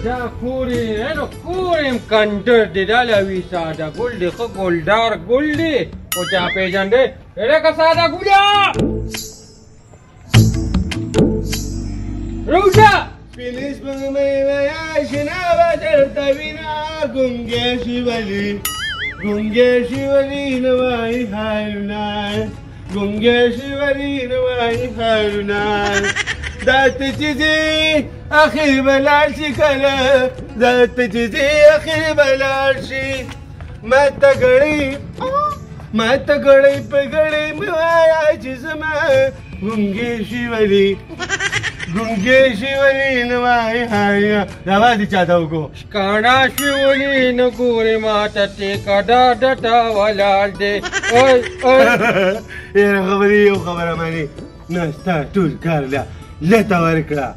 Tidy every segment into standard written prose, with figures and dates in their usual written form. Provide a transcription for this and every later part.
دا کورې نو کورې کندر دی دا لوي ساده ګل دی ښه ګلدار ګل دی خو چا پېژندې لکه ساده ګوله روژه سپینې سپوږمۍ ویا اشنا به درته وینه ګونګې شولي ګونګې شولي نه وایي حالونه ګونګې شولي نه وایي حالونه دا ته چې ځې اخر به لاړ شي کله دا ته چې ځې اخر به لاړ شي ماته ګړۍ په ګړۍ مې وایه چې زما ګونګې شولي ګونګې شولي نه وایي حالونه دا وایي چاته وکړو ښکاڼه شولي نه ګورې ماته ټیکه ډاډټه ولاړ دی یاره خبرې یو خبره منې نه ستا ټول کار لته ورکړه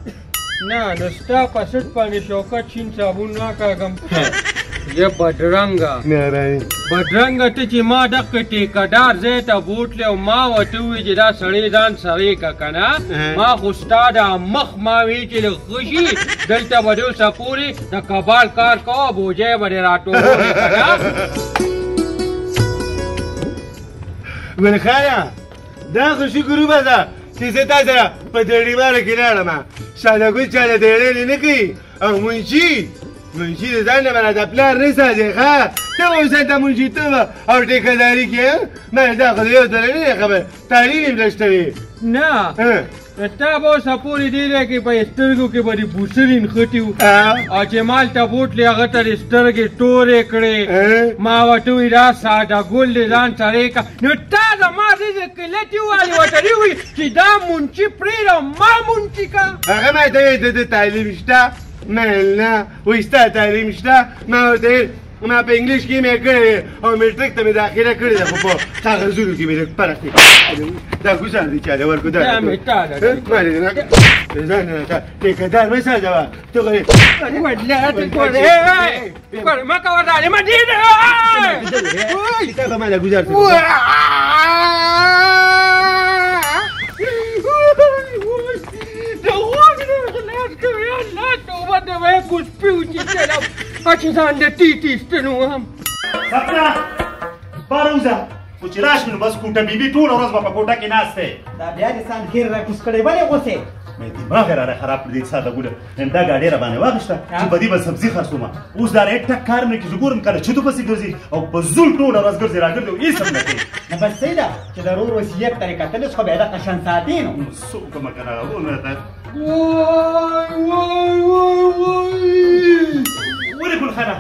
نه نو ستا په سټ باندې شوکت شین صابون راکاږم یا بدرنګه بدرنګه ته چې ما دغه ټیکهدار ځای ته بوتلی او ما ورته ووایي چې دا سړی ځان سړی که که نه ما خو ستا دا مخ ما وایي چې لږ ښه شي دلته به دې اوسه پورې د کبال کار کوه بوجۍ به دې راټولوې که نه ګلخانه دا خو شکروبه ده چې زه تا سره په دړیواره کې لاړم ساده ګل چاله دیړلې نه کوي او منشي د ځان نه به راته پلار نه ساتي ښه ته اوس هلته منشیتوبه او ټیکهداري کې ما دا خو د یو ځله نه دی خبر تعلیم یې لږ وي نه تا به اوسه پورې دې ځای کې په سترګو کې به دې بوسري نښتي وو او چې ما هلته بوتلې هغه ته دې سترګې تورې کړې ما ورته ووایي دا ساده ګل دې ځان سړی که نو تا زما دې قلتې ووالې ورته دې ووایي چې دا منچي پرېږده ما منچي که هغه ما ته وایي د تعلیم شته نه وایي ستا تعلیم شته ما ورته ما په انګلیش کې مې کړی او میټریک ته مې داخله کړې ده خو په کاغذونو کې مې لږ فرق دی دا ګوزار دی چاله ورکو دا مې تاله ټیکهدار مې ساده ته ما کوه دا ما دې تا به ما له ګوزار چې ځان د ټیټي ستنو هم سپنا باره وځه خو چې راشي نو بس کوټه بیبي ټوله ورځ به په کوټه کې ناست دی دا بیا دې ځان خیر راکوز کړی ولې غوسې مې دماغ یې رانه خراب کړی ساده ګوله دا ګاډۍ را باندې واخیسته چې په دې به سبزي خرڅومه اوس دا ریټ ټک کار نه کړي زه ګورم کله چتو پسې ګرځي او په زول ټوله ورځ ګرځي راګرځي او هېڅ هم نه کوي نه بس صحیح ده چې د رور وصیت ته یې کتل اوس خو بیا دغه شان ساتي نو څه وکړمه که نه ونه ولې ګلخانه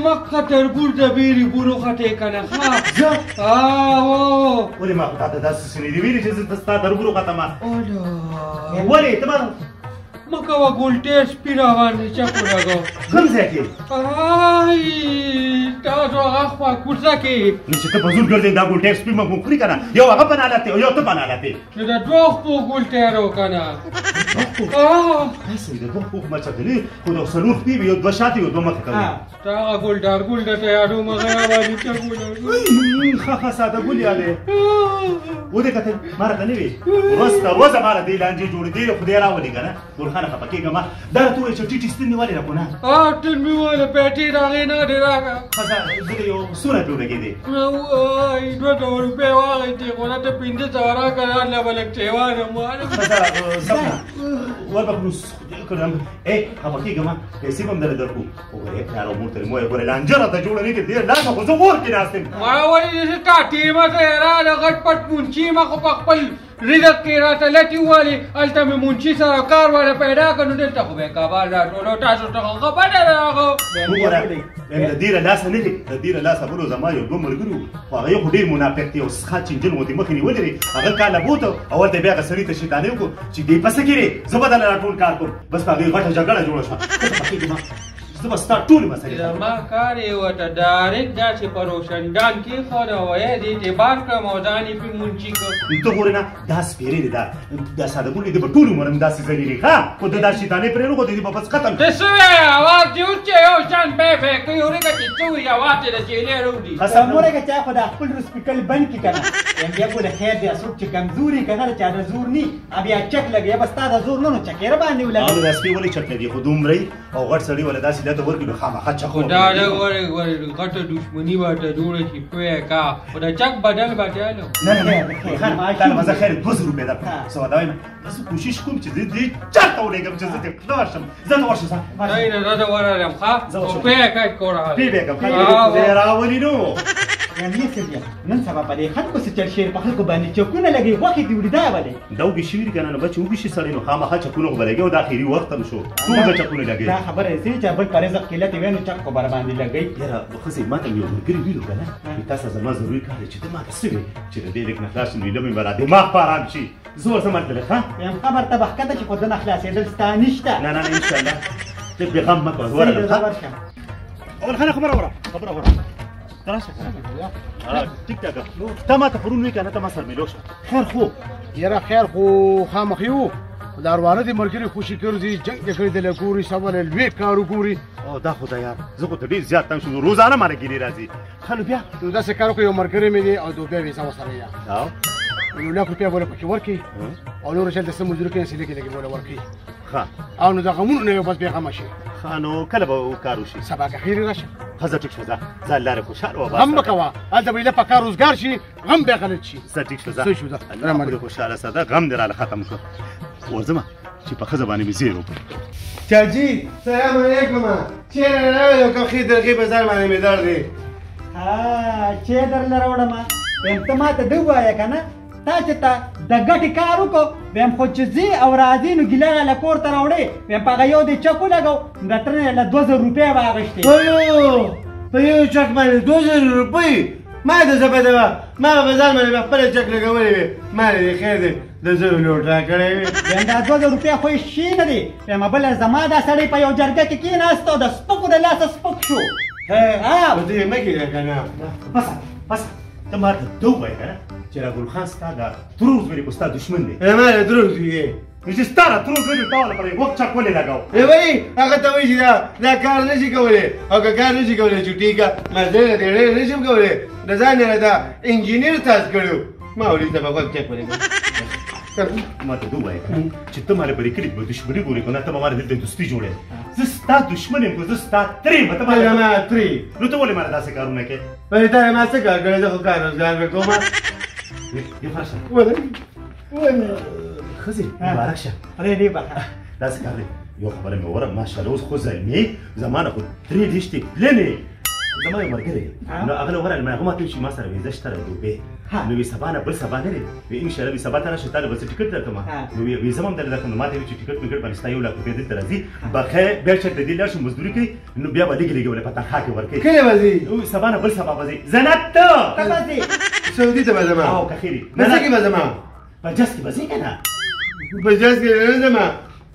مکه تربور د بیرې بورو خټې که نه ښه زه ولې ما خو تا ته داسې څه نه دي ویلي چې زه ستا تربورو ختمه ولې ته ما مه کوه ګولټې سپي راباندې چکو لګو کوم ځای کې تاسو هغه خوا کوڅه کې نو چې ته په زور ګرځې دا ګولټې سپي مه خوري که نه یو هغه په نالت دی او یو ته په نالت دی چې د دوه خپو ګولټیرو که نه داسې د دوه خپو خو مچتلي خو د څلور خپې وي یو دوه شاته یو دوه مخې کوي ستا هغه ګولډار ګول درته یادوم هغه راباندې چکو لګو ښه ساده ګل یادې ودې کتل ما راته نه وي ورځ تر ورځه ما له دې لانجې جوړې دي خدای راولي که نه ګلخانه خفه کېږم دا راته ووایي چې ټیټې ستن مې ولې راکو نه ټول مې وویله پیټې راغې نه دې راکړه ښځه زه د یو سوره پرې ولګېدې 200 روپۍ واخېستې خو نه ته 500 راکړه هله به لږ ټیوان هم واله ښځه سمه ور به کړو کړم خفه کېږم پیسې به هم درله درکړو وګورې پلار او مور ته مې ووایه ګورې لانجه راته جوړه نه کړې دې لاسه خو زه اور کې ناست یم ما ولې داسې تا ټیمه ته یې راله غټ پټ منچي ما خو په خپل رزق کې راته لټې ووالې هلته مې منچي سره کار والا پیدا کړ نو دلته خو به یې کبال راټولو تاسو ته خو خبره ده هغه وګوره د دې له لاسه نه دی د دې له لاسه بلو زما یو دوه ملګري وو خو هغه یو خو ډېر منافق دی او څښا چینجن غوندې مخې نیولې دی هغه کاله بوته او ورته بیا هغه سړي ته شیطاني وکړو چې دې پسې کې دی زه به درله راټول کار کوم بس په هغې غټه جګړه جوړه شوه زه به ستا ټولې مسلې زما کار یې ورته ډایرکټ داسې په روشندان کېښود او ویې دې اعتبار کړم او ځان یې پرې منچي کړ. ته ګورې نه دا سپېرې دی دا ساده ګل دی به ټول عمر هم داسې ځلېږي ښه خو د دا شیطانې پرې نه خو د دې به بس ختم ته څه وایې اواز دې وچې یو شان بې بې کوي ورېږه چې څه وایي اواز دې د چیلې روډي سمورګه چا خو د خپل هسپتال بند کی کنه یم بیا کو د خیر دی اسوک چې کمزوري کنه چا د زور نی بیا چک لګي بس تا د زور نه چکر باندې ولګي او د سپې ولې چک لګي خو دومره او غټ سړی ولا داسې دا ته ورکړي نو خامخا چک خو دا غټه دښمني ورته جوړه شي پوهه کا خو د چک بدل به چالو نه دا مزه خیر 200 روپۍ ده سوا دا وایم بس کوشش کوم چې دې چاته ولګم چې زه ته خلاص شم زه نو ورشم نه دا ورارم ښه پوهه کا کوړه پی به کوم راولي نو یم یې سړي نن سبا په دې خلکو څه چل شي په خلکو باندې چکونه لګي وخت دی وړي دا ولې دا وګي شي کنه نو بچو وګي شي سړی نو خامخا چکونه ولګي او د اخیری وخت هم شو ټول د چکونه لګي دا خبره یې چې بل پرېزق کله تی ویني چک کو بر باندې لګي یاره خو ماته یو ګری ویلو کنه تاسو زما ضروري کار چې ته ماته سوي چې دې لیک نه خلاص نو لمې مراد دماغ پارام شي زور سمات له ښه یم خبر ته بخکته چې خود نه خلاصېدل ستانشته نه ان شاء الله ته به غم مکو ورته اول خبره وره تراشه ټیک ټاک ته ما ته پرون وی کنه ته ما سره ملو شه خیر خو یاره خیر خو خامخ یو داروانه دي ملګری خوشي کړی جنگ کړی د لګوري سوال لوي کارو ګوري او دا خدای یار زه خو ته ډیر زیات تنګ شوم روزانه مانه ګیری راځي خلو بیا نو دا څه کارو کوي ملګری مې دي او دوه به سم سره یا او نو لا کوپیا بوله پکې ورکی او نور شل د سم مزدور کې سلی کې لګي بوله ورکی ها او نو دا غمون نه یو بس به غم شي خانو کله به کارو شي سبا که خیر راشه خزه ټیک شو ځه لاره خوشاله و غم مکوا اته ویله پکا روزګار شي غم به غلط شي زه ټیک شو څه شو دا الله خوشاله ساده غم دراله ختم شو ورځم چې په خزه باندې مې زیرو چاجي سلام علیکم چیرې راوړو کوم خې درغې بازار باندې مې در دی چې در لراوړم یم ته ما ته دی وایې کنه تا چې تا د ګټې کار وکړو بیم خو چې ځي او راځي نو ګیله له کور ته راوړې بیم په هغه یو د چک ولګو د ترې له 2000 روپۍ واغېستې په یو چک باندې 2000 روپۍ ما د زبده ما په ځان باندې خپل چک لګولې وي ما دې خیر دې د زر لوټ را کړې وي دا 2000 روپۍ خو شي نه دي بیم بل زما دا سړی په یو جرګه کې کېناستو د سپکو د لاسه سپک شو ها په دې مکه کنه بس ته ما ته دوه وای کنه چې را ګل خان ستا دا تروز وری کو ستا دشمن دی ما له دروغ دی چې ستا تروز وری ټاول پرې وخت چک ولې لگاو وای هغه ته وایي دا کار نشي کولای او که کار نشي کولای چې ټیکا ما دې نشم کولای د ځان نه دا انجینیر تاسو کړو ما ولې ته په وخت چک ولې ما ته دوه وای چې ته ماره پرې کړې به دشمنی ګورې کنه ته ماره د دوستي جوړې زه ستا دشمن یم زه ستا ترې مته ما ترې نو ته ولې ماره داسې کارونه کې وای ته ما څه کار کړې زه خو کار روزګار وکوم یو فرشه ولې خزي مبارک شه دې بخا داسې کار دی یو خبره مې وره ماشاءالله اوس خو زلمي زمانه خو 3 دیشتې لنې زما یو ملګری نو هغه وره هغه ماته شي ما سره ویزه شته دوبه نو وی سبا نه بل سبا نه لري وی ان شاء الله وی سبا ته راشه تعالی بس ټیکټ درکم نو وی زمام درته کوم ماته چې ټیکټ میګر باندې ستایو لا کوپې دلته راځي بخې بیا چې د دې لاش مزدوري کوي نو بیا باندې لګي ولا پتا خا کې ورکې کله وځي او سبا نه بل سبا وځي زنات ته تاسو سعودي ته بزما او کخيري نه څه کې بزما بجاس کې وځي کنه بجاس کې نه زما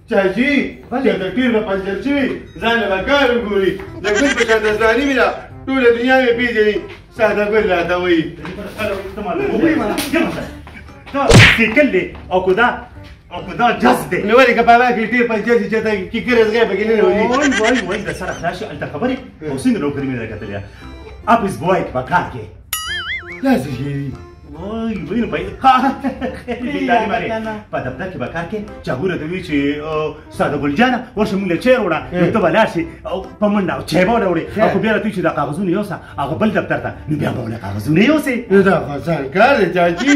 چاجي چې د تیر په پنځل شي ځان له کار ګوري د ګل په شان ځاني میرا ټول دنیا مې پیژني ساده ګل راته وایي کله او کدا جاز دی نو ولې کپاوه کې ټیر پنځل چې ته کې کرز غي بګینه وایي وای د سره خلاص انت خبري او څنګه نو کړی مې راکتلیا اپس بوای په کار کې لازم شي وای ویني په بیتانی مری په دفتر کې بکار کې چاغوره دوی چې ساده ګل جانا ورشه مونږ له چیر وړه ته بلاشي او په منډه او چه به وړي او بیا ته چې د کاغذونه یوسه هغه بل دفتر ته نو بیا به کاغذونه یوسه دا خاصه کار دی چاچی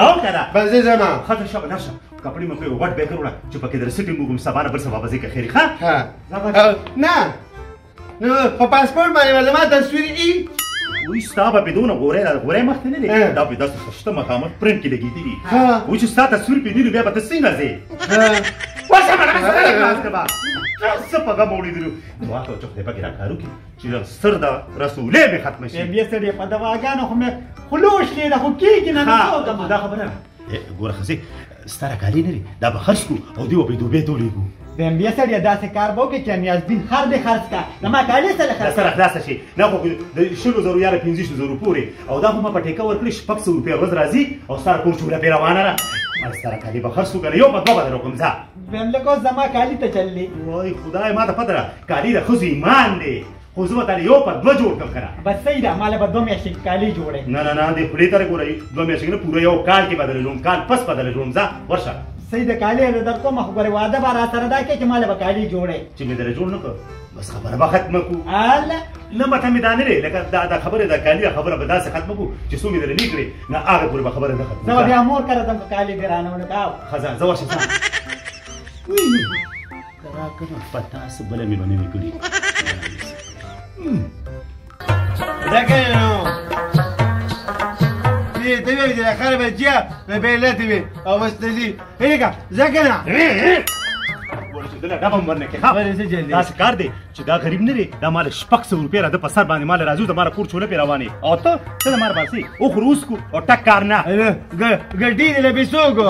او کړه بس زما خاطر شو نشه کپڑے مې په وټ بیکر وړه چې پکې در سټینګ وګم سبانه بل سبا بځي که خیر ښه نه نو په پاسپورت باندې ما تصویر ای وی ستا به بدون غوره مخته نه دی دا به داسې خشته مخامخ پرنټ کې لګېدي دي وی چې ستا تصویر پې دی نو بیا به ته څنګه ځې ورشه مړه خلاص کړه څه په غم وړېدلو دعا کوه چې خدای پاک راکار وکړي چې سر د رسولې مې ختمه شي بیا سړی په دواګانو خو مې خلوش دی خو کېږي نه دا خبره ګوره ښځې ستا راکالي نه دي دا به خرڅ کړو او دوی به دوبۍ ته ولېږو ویم بیا سړیه داسې کار به وکړې چې نیازبین هر دې خرڅ کا زما کالي سره دا سره خلاصه شي دا خو د 100,000 یا 15,000 پورې او دا خو ما په ټیکه ورکړي 600 روپۍ ورځ راځي او ستا کور چوله پرې روانه ده ما سره کالي به خرڅ وکړه یو په دوه به در وکړم ځه ویم لکه اوس زما کالي ته چللی وای خدای ما ته پته ده کالي د ښځو ایمان دی خو زه به تاله یو په دوه جوړ کړم که نه بس صحیح ده ماله به 2 میاشتې کالي جوړې نه نه نه دې خولې ته ګورئ 2 میاشتې نه پوره یو کال کې بدله لوم کال پس بدله لوم ځه ورشه صحیح ده کالي در کوم خو ګورې واده به را سره دا کې چې ماله به کالي جوړې چې مې درله جوړ نه کړ بس خبره به ختمه کړو الله نه مته مې دا نه دی لکه دا خبره د کالي خبره به داسې ختمه کړو چې څو مې درله نه کړې نه هغه پورې به خبره نه ختمه زه به بیا مور کره ځم که کالي دې رانه ونکاو ښه ځه ورشه ځه راکنه پتا څه بله مې به نه وي کړي ذاكرنا تبي بدي خرب الجيا بيلا تبي او بس تجي هيك ذاكرنا دا به مرنه کې ها دا څه کار دی چې دا غریب نه دی دا مال 600 روپۍ را د په سر باندې مال راځو د مال کور چوله پې روانې او ته څه د مار باسي او خروس کو او ټک کار نه ګډې له بيسوکو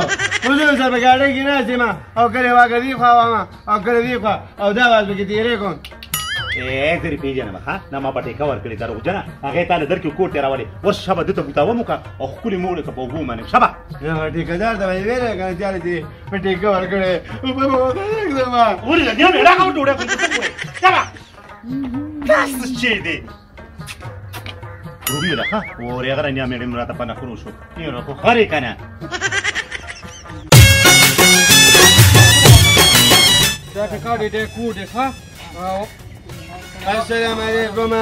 وزو سره بګاړې کې نه سیمه او کړي واګري خو او کړي دی خو او دا واز کې تیرې کوم ए तेरी पेजन बखा ना मा पटे कवर करी दारो जना आगे ताले दर के कोट तेरा वाले वो शबा दे तो बुतावा मुका और कुली मोड़े का बहु माने शबा या ठेकेदार त भाई वेरे का चाले ती पटे कवर करे एकदम ओरी लगिया मेरा का टोड़े को शबा कास छे दे रूबी ला हा और अगर अन्या मेरे मुराद पना करूशो ये रो खरे कना دا ټکاډې دې کو دې ښه السلام عليكم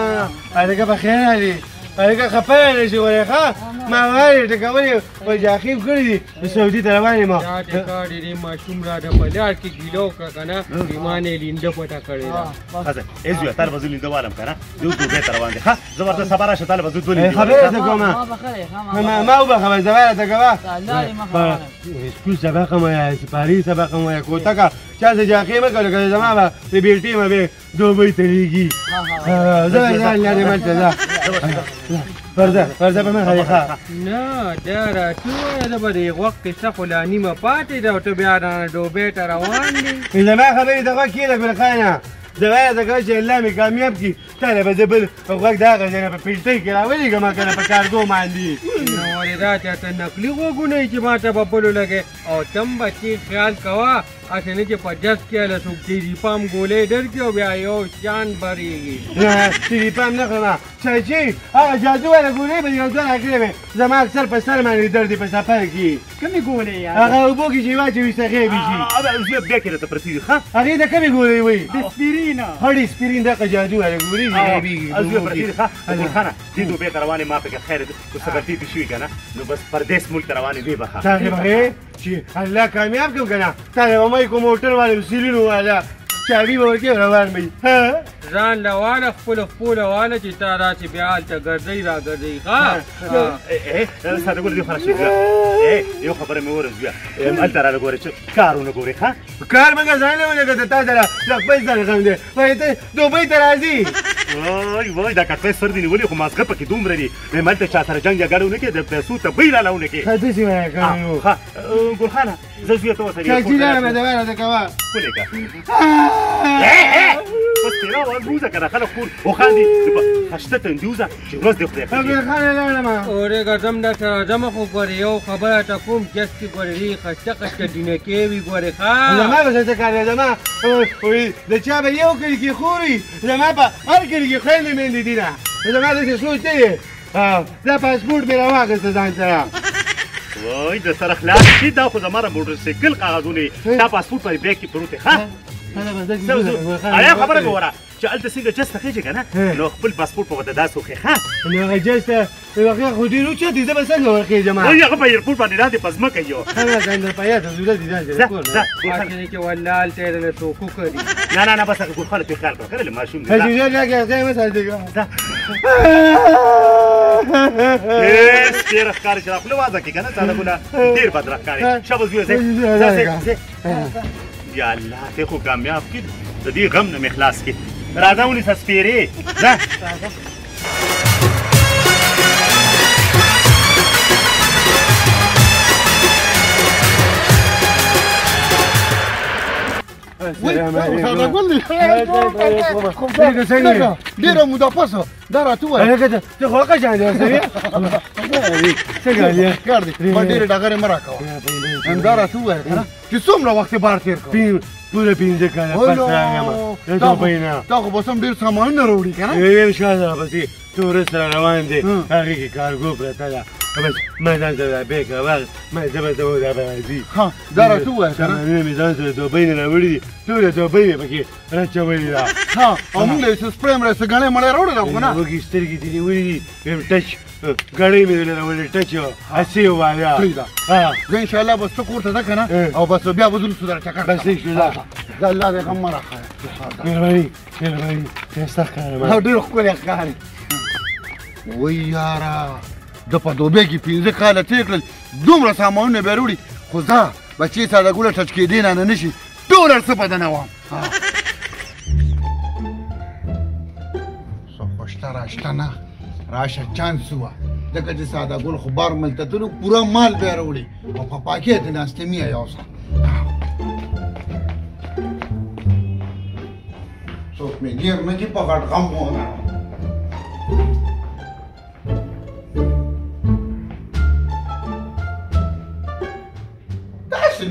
عليك بخير علي عليك خفانه شو يا خا ما غالي تكوري وجاخيب كردي السعودي ترواني ما دا ټکاډې دې ماشوم را د بلار کې ګیلو کا کنه ایمانې لینده پټه کړې دا خزه ازو تر بزول لینده والم کنه دو دو به روان دي ها زبرته صبره شتاله بزول دولي خبرتك ما ما هو خبر زبالتك ما كل سباقه ما يا باريس سباقه ما يا كوتاكا چا جاخي ما کړو کله زما به بیلټي ما به دوبۍ تلېږي زه نه مالته ده فرزه په من خلیخه نه دا راټوه د به د غوږ قصه خو لا نیمه پاتې ده او ته بیا رانه ډوبۍ ته روان دي زما خبرې دغه کېده ګلخانه زغايه دغه چې الله مې کامیاب کړي تاله به زه بل غوږ دغه ځای نه په پیلټۍ کې راولېږم کنه په کارګو باندې نو ولې دا چاته نقلي غوږونه یي چې ما ته به بلو لګې او تم بچې خیال کوه هسې نه چې په جس کې هله څوک تیریپام ګولۍ درکړي او بیا یو شان برېږي نه تیریپام نه کړم چې هغه جادو والا ګولۍ به یو ځل راکړې وې زما اکثر په سر باندې درد دي په سفر کې کومې ګولۍ یاره هغه اوبو کې چې واچوي سخې به شي زه بیا کې راته پرتې دي ښه هغې د کومې ګولۍ وایي سپیرین هډې سپیرین دغه جادو والا ګولۍ ازو پرتې دي ښه خانه دې دوبۍ ته روانې ما پکې خیر کو سګرټي دي شوي که نه نو بس پردیس ملک ته روانې دی به ښه تاغې بغې چې الله کامیاب کړم که نه تاغې به مې کوم موټر والا سیرینو والا چابي به ورکړې روان به ځان له واله خپله واله چې تا راسې بیا هلته ګرځئ را ګرځئ ښه ساده ګوره دې خلاص شي یو خبره مې ورځ بیا هلته راله ګورې چې کار ونه ګورې ښه کار مګه ځان نه ولګه تا سره لکپۍ سره غم دی وایي ته دوبۍ ته راځي وای دا کټپۍ سر دي نیولې خو مازغه پکې دومره دي مې هلته چا سره جنګ جګړه ونه کړې د پیسو تبۍ راله ونه کړې داسې وایه که ښه ګلخانه زه زوی ته وسره چاچي لاره مې دواړه ده کوه ښکلې که بس تیرا وروزه که نه خلک کور وخاندي خشته تندوزه چې ورځ دې خدای پکې ګلخانه لاړم اورېږه ځم درته راځم خو ګورې یو خبره ته کوم جس کې ګورې ری خسته خسته ډینکې وي ګورې ښه زما به څه کار دی زما د چا به یو کلي کې خوري زما په هر کلي کې خویندې میندې دي نه زما داسې سوچ دی دا پاسپورټ مې راواخېسته ځان سره وای د سره خلاص شي دا خو زما د موټرسایکل کاغذونه دا پاسپورټ په بیگ کې پروت دی ښه ایا خبره مې وره چې هلته څنګه جسته خېږي که نه نو خپل پاسپورټ په ورته داسې وښیې ښه نو هغه جسته هغه خو ډېر اوچت دي زه به څنګه ورخېږم وایي هغه په ایرپورټ باندې لاندې په ځمکه یو هغه ځان په یاده ضرورت دي اصلي کې والله هلته یې دله څوک وکړي نه بس هغه ګلخانه پرې خیال کړه کنه ماشوم دی حجیجه راکړه ځای مه ساتېږه ډېر ښکاري چې را خوله وازه کړي که نه ساده ګله ډېر بد راښکاري شابه زویه ځې یا الله ته خو کامیاب کړي د دې غم نه مې خلاص کړي راځه ونیسه سپېرې ځه ساده ګل ډېره موده پسه دا راته ووایه ته خو ښه شان دی سړی څنګه دی کار دی ما ډېرې ډغرې مه راکوه دا راته ووایه که نه چې څومره وخت یې بار تېر کړ پوره 15 کاله پس راغلم د دوبۍ نه تا خو بس هم ډېر سامانونه راوړي که نه یو شال راپسې تورست را روان دی هغې کې کارګو پرته ده بس ما ځان سره بیګ راواخیست ما زه به ته دا به راځي دا راته ووایه که نه سامانونه مې ځان سره دوبۍ نه راوړي دي ټوله دوبۍ مې پکې راچولې ده او موږ له یې څه سپرې مړې څه ګڼې مړې راوړې ده خو نه وږي سترګې دې نیولې دي ویم ټچ ګړۍ مې درله راوړې ټچ هسې ووایه زه انشاءالله بس ته کور ته ځه که نه او بس بیا به ځو سره چکر بس ښه شو ده زه الله دې غم مه راښایه مهرباني مهرباني ښایسته ښکارم ډېر ښکلی ښکاري وای یاره د په دوبۍ کې 15 کاله تېر کړل دومره سامانونه بیا راوړي خو ځه بچې ساده ګوله ټچ کېدې نه نه شي ټول هر څه په دننه وم څه خوشته راشته نه راشه چانس وه ځکه چې ساده ګل خو بار ملته تلو پوره مال بیا راوړي او په پاکې ته ناستې مې یو څه څوک مې ګیر نه کي په غټ غم ونه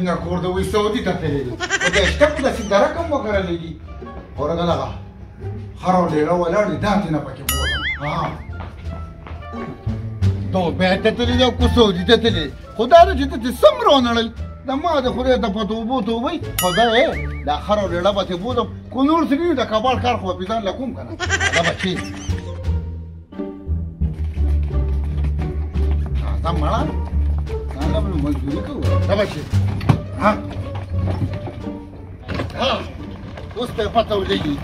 څنګه کور د وې سعودي ته تللی دی خو د شته خو داسې د رقم وکړلی دي ورګه دغه خر او ډېره ولاړ دي داسې نه پکې بولم دوبۍ ته تللی دی او که سعودي ته تللی خو دا ده چې ته ترې څومره ونړل د ما د خدای ته په توبو توبۍ خدای دا خر او ډېړه به ترې بولم که نور څه نه وي د کباړ کار خو به پې ځان له کوم که نه دا بچې دا مړه دا به مزدوري کوو دا بچې اوس ته یې پته ولګي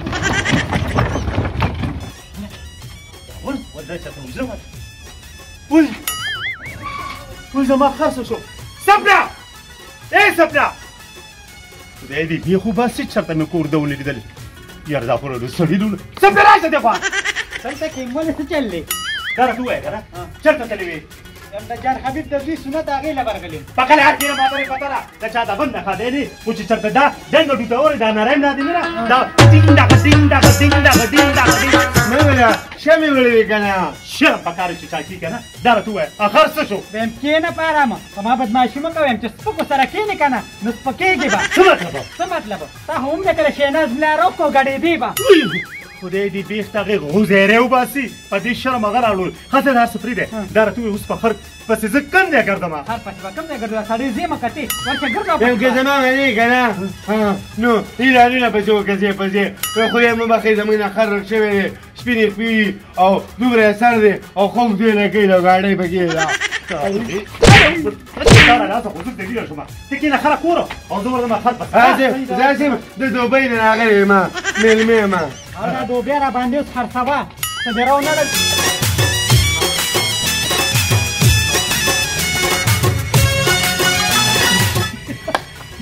وای زما خاصه شو سپنا ای سپنا خدای دې بیا خو بس هېڅ چېرته مې کور ده ونه لیدلی یار دا خو له سړي دونه سپنا راشه دې خوا دلته کې ولې څه چل دی دا راته ووایه که نه چېرته تللی وې د جان حبیب د دوی سنت هغې له برغلې په کله هر کېنه ماته مې پته ده د چا د بند نښه دی نه خو چې چېرته دا ډنګه ډوټورې دا نری نه دی نه دا ټینګ دغه ټینګ دغه ټینګ دغه ټینګ دغه ټینګ مې ویله شمې وړې وې که نه شرم پکار چې چا کي که نه دا راته ووایه اخر څه شو ویم کښېنه په ارامه په ما بدماشي مه کوه ویم چې سپکو سره کښېنې که نه نو سپکېږي به څه مطلب څه مطلب تا خو هم د کله شهناز ملا راوکړو ګډېدې به خدای دې بیخ ته هغې غوزیری وباسي په دې شرم هغه راوړل ښه څه دا هر څه پرېږدی دا راته ووایه اوس په خر پسې زه کم ځای ګرځم هر پسې به کم ځای ګرځو سړی ځې مه کتې ورشه ګرځه یم که زما منې که نه نو ایرانونه پسې وکړځې پسې خدای مه بخښئ زموږ نه خر رک شوی دی سپینې خپې دي او دومره یې سر دی او خوږ دوی نه کوي له ګاډۍ پکې ده راسه خو زه دلیله شوم ته کښېنه خره کوره او زه ورځم خر پسې زه هسې د دوبۍ نه راغلی یم مېلمه یم او دا دوبۍ را باندې اوس خرڅوه څه دې راونړل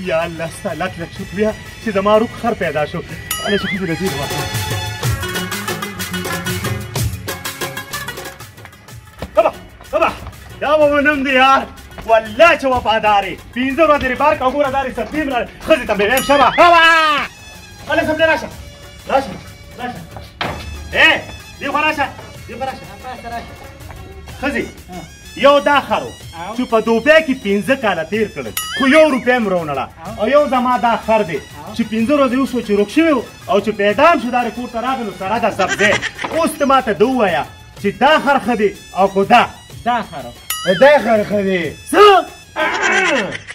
یا الله ستا لک لک شکریه چې زما روک خر پیدا شو هله چې ښځې نظیر واخله بابا دا به ونم دی یار والله چې وفادار یې 15 ورځې دې بار که ګوره دا دې سبزي م ښځې ته مې ویم شه به هله سبزی راشه راشه راشه دې خوا راشه دې خوا راشه ښځې یو دا خر و چې په دوبۍ کې 15 کاله تېر کړل خو 1 روپۍ م راونړه او یو زما دا خر دی چې 15 ورځې وشوه چې روک شوی و او چې پیدا هم شو دا رې کور ته راغی نو سره ده سبزی اوس ته ما ته ده ووایه چې دا خر ښه دی او که دا دا خر دا خر ښه دی څه